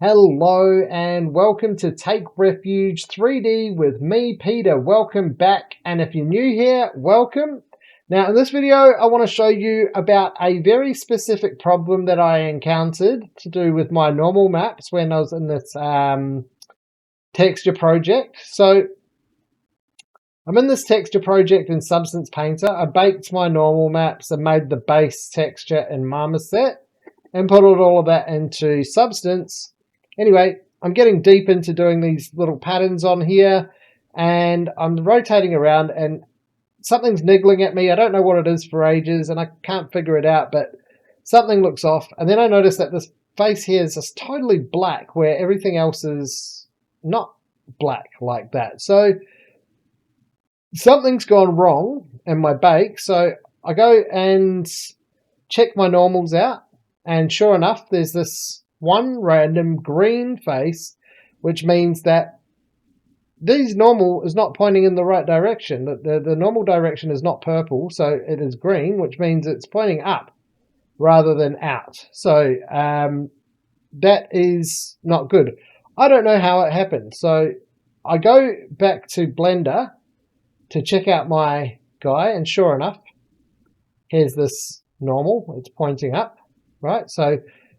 Hello and welcome to Take Refuge 3D with me, Peter. Welcome back, and if you're new here, welcome. Now in this video I want to show you about a very specific problem that I encountered to do with my normal maps when I was in this texture project. So I'm in this texture project in Substance Painter. I baked my normal maps and made the base texture in Marmoset and put all of that into Substance. Anyway, I'm getting deep into doing these little patterns on here, and I'm rotating around and something's niggling at me. I don't know what it is for ages and I can't figure it out, but something looks off. And then I notice that this face here is just totally black where everything else is not black like that. So something's gone wrong in my bake. So I go and check my normals out, and sure enough, there's this one random green face, which means that this normal is not pointing in the right direction. The normal direction is not purple, so it is green, which means it's pointing up rather than out. So that is not good. I don't know how it happened. So I go back to Blender to check out my guy, and sure enough, here's this normal. It's pointing up, right? So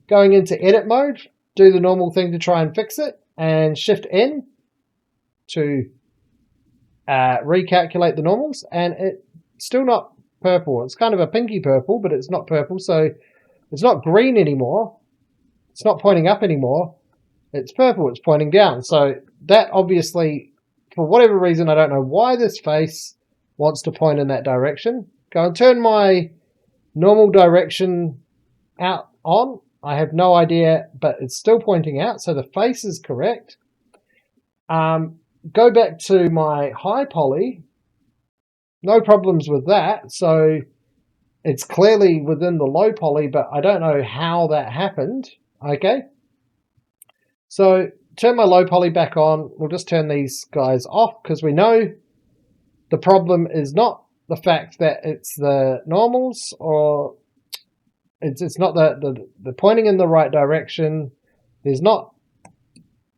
going into edit mode, do the normal thing to try and fix it, and Shift N to recalculate the normals, and it's still not purple. It's kind of a pinky purple, but it's not purple, so it's not green anymore. It's not pointing up anymore. It's purple, it's pointing down. So that obviously, for whatever reason, I don't know why this face wants to point in that direction. Go and turn my normal direction out on. I have no idea, but it's still pointing out, so the face is correct. Go back to my high poly. No problems with that. So it's clearly within the low poly, but I don't know how that happened. Okay. So turn my low poly back on. We'll just turn these guys off because we know the problem is not the fact that it's the normals, or it's not the pointing in the right direction. There's not,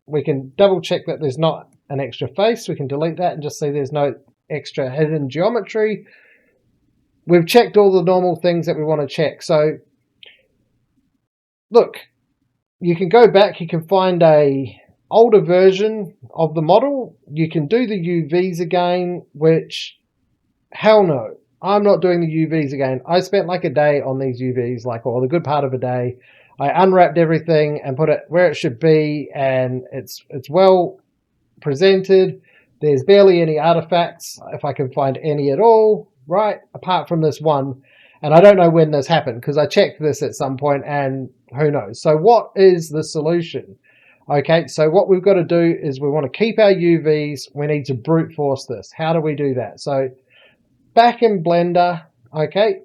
we can double check that there's not an extra face. We can delete that and just see there's no extra hidden geometry. We've checked all the normal things that we want to check. So look, you can go back, you can find a older version of the model. You can do the UVs again, which, hell no. I'm not doing the UVs again. I spent like a day on these UVs, or the good part of a day. I unwrapped everything and put it where it should be, and it's well presented. There's barely any artifacts, if I can find any at all, right? Apart from this one. And I don't know when this happened because I checked this at some point and who knows. So what is the solution? Okay, so what we've got to do is we want to keep our UVs. We need to brute force this. How do we do that? So back in Blender, okay,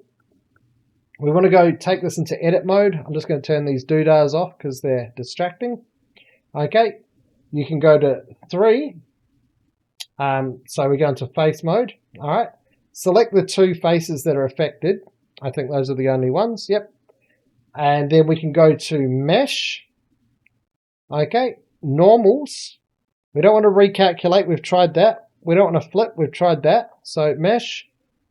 we want to go take this into edit mode. I'm just going to turn these doodahs off because they're distracting. Okay, you can go to 3. So we go into face mode. All right, select the 2 faces that are affected. I think those are the only ones. Yep. And then we can go to mesh. Okay, normals. We don't want to recalculate. We've tried that. We don't want to flip. We've tried that. So mesh,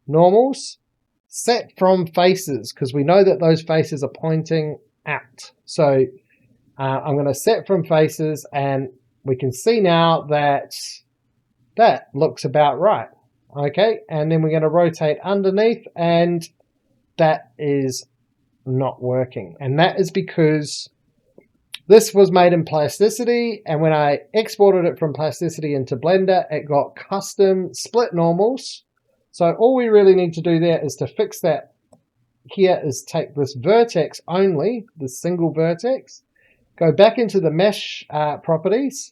normals, set from faces, because we know that those faces are pointing out. So I'm going to set from faces, and we can see now that that looks about right. Okay, and then we're going to rotate underneath, and that is not working. And that is because this was made in plasticity, and when I exported it from plasticity into Blender, it got custom split normals. So all we really need to do there is to fix that here is take this vertex only, this single vertex, go back into the mesh properties,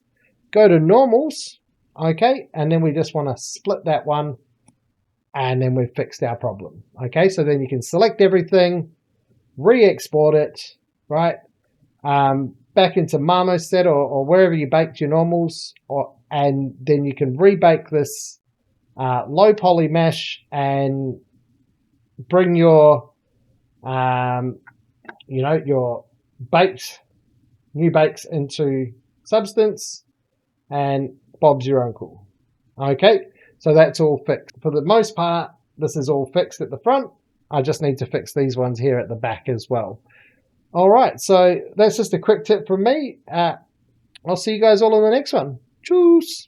go to normals, okay, and then we just want to split that one, and then we've fixed our problem. Okay, so then you can select everything, re-export it, right, back into Marmoset or wherever you baked your normals, and then you can rebake this low poly mesh and bring your your baked new bakes into substance, and Bob's your uncle. Okay, so that's all fixed. For the most part, this is all fixed at the front. I just need to fix these ones here at the back as well. All right, so that's just a quick tip from me. I'll see you guys all in the next one. Tschüss.